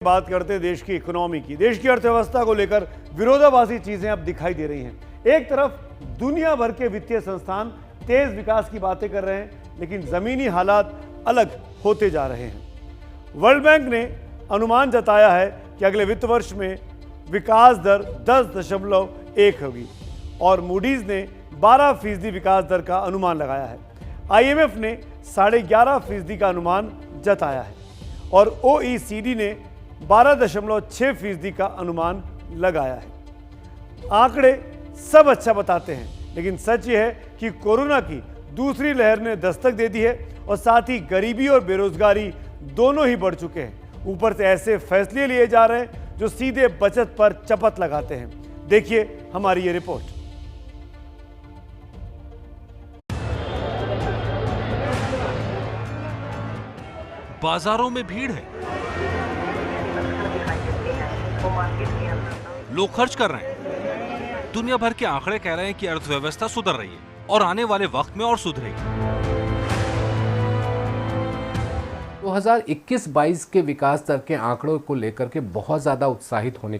बात करते हैं देश की इकोनॉमी की। देश की अर्थव्यवस्था को लेकर विरोधाभासी चीजें अब दिखाई दे रही हैं। एक तरफ दुनिया भर के वित्तीय संस्थान तेज विकास की बातें कर रहे हैं, लेकिन जमीनी हालात अलग होते जा रहे हैं। वर्ल्ड बैंक ने अनुमान जताया है कि अगले वित्त वर्ष में विकास दर 10.1 होगी और मूडीज ने 12% विकास दर का अनुमान लगाया है। IMF ने 11.5% का अनुमान जताया है और OECD ने 12.6% का अनुमान लगाया है। आंकड़े सब अच्छा बताते हैं, लेकिन सच यह है कि कोरोना की दूसरी लहर ने दस्तक दे दी है और साथ ही गरीबी और बेरोजगारी दोनों ही बढ़ चुके हैं। ऊपर से ऐसे फैसले लिए जा रहे हैं जो सीधे बचत पर चपत लगाते हैं। देखिए हमारी ये रिपोर्ट। बाजारों में भीड़ है, लोग खर्च कर रहे हैं। दुनिया भर के आंकड़े कह रहे हैं कि अर्थव्यवस्था सुधर रही है और आने वाले वक्त में और सुधरेगी। 2021-22 के विकास दर के आंकड़ों को लेकर के बहुत ज़्यादा उत्साहित होने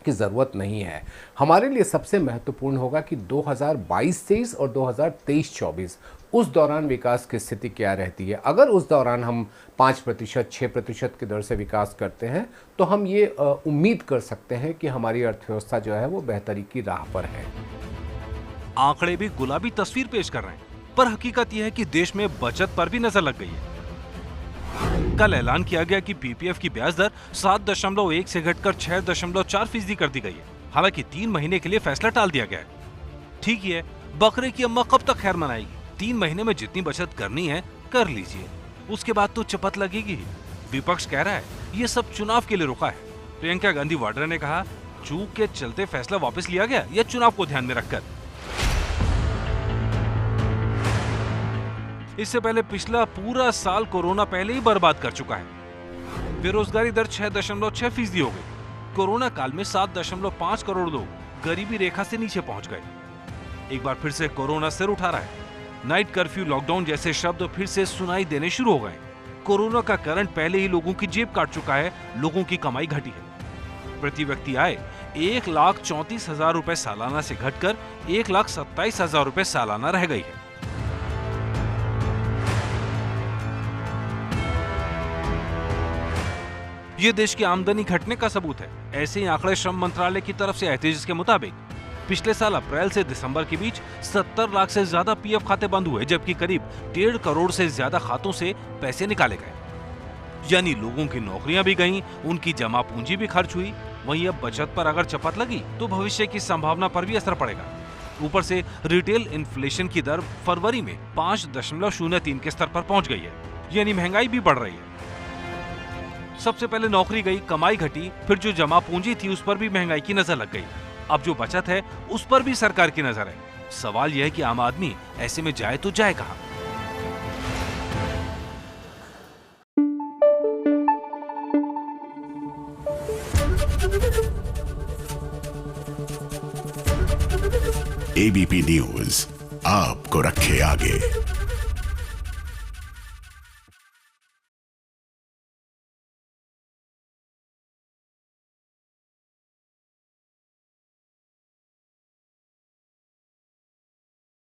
की ज़रूरत नहीं है। हमारे लिए सबसे महत्वपूर्ण होगा कि 2022-23 और 2023-24 उस दौरान विकास की स्थिति क्या रहती है। अगर उस दौरान हम 5%, 6% की दर से विकास करते हैं तो हम ये उम्मीद कर सकते हैं कि हमारी अर्थव्यवस्था जो है वो बेहतरी की राह पर है। आंकड़े भी गुलाबी तस्वीर पेश कर रहे हैं, पर हकीकत यह है कि देश में बचत पर भी नजर लग गई है। कल ऐलान किया गया कि PPF की ब्याज दर 7.1 से घटकर 6.4% कर दी गई है। हालांकि 3 महीने के लिए फैसला टाल दिया गया है। ठीक ही है, बकरे की अम्मा कब तक खैर मनाएगी? 3 महीने में जितनी बचत करनी है कर लीजिए, उसके बाद तो चपत लगेगी। विपक्ष कह रहा है ये सब चुनाव के लिए रुका है। प्रियंका गांधी वाड्रा ने कहा चूक के चलते फैसला वापस लिया गया या चुनाव को ध्यान में रखकर। इससे पहले पिछला पूरा साल कोरोना पहले ही बर्बाद कर चुका है। बेरोजगारी दर 6.6% हो गई। कोरोना काल में 7.5 करोड़ लोग गरीबी रेखा से नीचे पहुंच गए। एक बार फिर से कोरोना सिर उठा रहा है। नाइट कर्फ्यू, लॉकडाउन जैसे शब्द फिर से सुनाई देने शुरू हो गए। कोरोना का करंट पहले ही लोगों की जेब काट चुका है, लोगों की कमाई घटी है। प्रति व्यक्ति आय 1,34,000 रुपए सालाना से घटकर 1,27,000 रुपए सालाना रह गई है। ये देश की आमदनी घटने का सबूत है। ऐसे ही आंकड़े श्रम मंत्रालय की तरफ से आए थे, जिसके मुताबिक पिछले साल अप्रैल से दिसंबर के बीच 70 लाख से ज्यादा PF खाते बंद हुए, जबकि करीब 1.5 करोड़ से ज्यादा खातों से पैसे निकाले गए। यानी लोगों की नौकरियां भी गईं, उनकी जमा पूंजी भी खर्च हुई। वहीं अब बचत पर अगर चपत लगी तो भविष्य की संभावना पर भी असर पड़ेगा। ऊपर से रिटेल इन्फ्लेशन की दर फरवरी में 5.03 के स्तर पर पहुंच गई है, यानी महंगाई भी बढ़ रही है। सबसे पहले नौकरी गई, कमाई घटी, फिर जो जमा पूंजी थी उस पर भी महंगाई की नजर लग गई। अब जो बचत है उस पर भी सरकार की नजर है। सवाल यह है कि आम आदमी ऐसे में जाए तो जाए कहां? ABP न्यूज आपको रखे आगे।